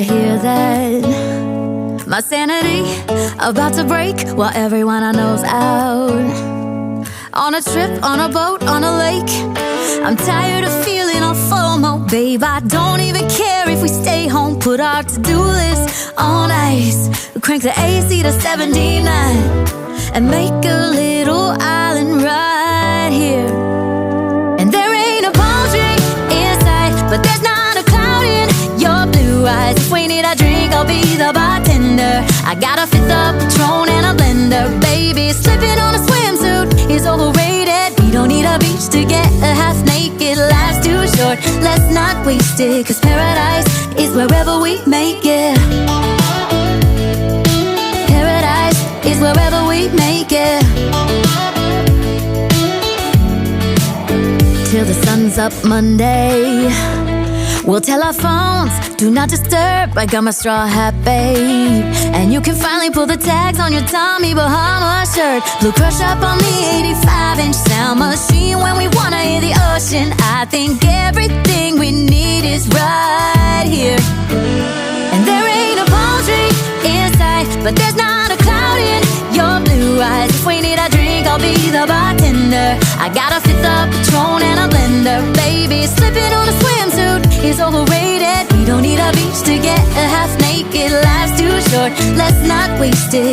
hear that? My sanity about to break while everyone I know's out. On a trip, on a boat, on a lake, I'm tired of feeling on FOMO. Babe, I don't even care if we stay home. Put our to-do list on ice. Crank the AC to 79 and make a little island right here. And there ain't a palm tree in sight, but there's not a cloud in your blue eyes. If we need a drink, I'll be the bartender. I got a fifth of Patron and a blender. Baby, slipping on a swimsuit is overrated. We don't need a beach to get a half naked. Life's too short, let's not waste it, 'cause paradise is wherever we make it. Paradise is wherever we make it. Till the sun's up Monday, we'll tell our phones, do not disturb. I got my straw hat, babe, and you can finally pull the tags on your Tommy Bahama shirt. Blue crush up on the 85-inch sound machine when we wanna hear the ocean. I think everything we need is right here. And there ain't a palm tree in sight, but there's not a cloud in your blue eyes. If we need a drink, I'll be the bartender. I got a fifth of Patron and a blender. Baby, slipping on a swimsuit is overrated. We don't need a beach to get a half naked. Life's too short, let's not waste it.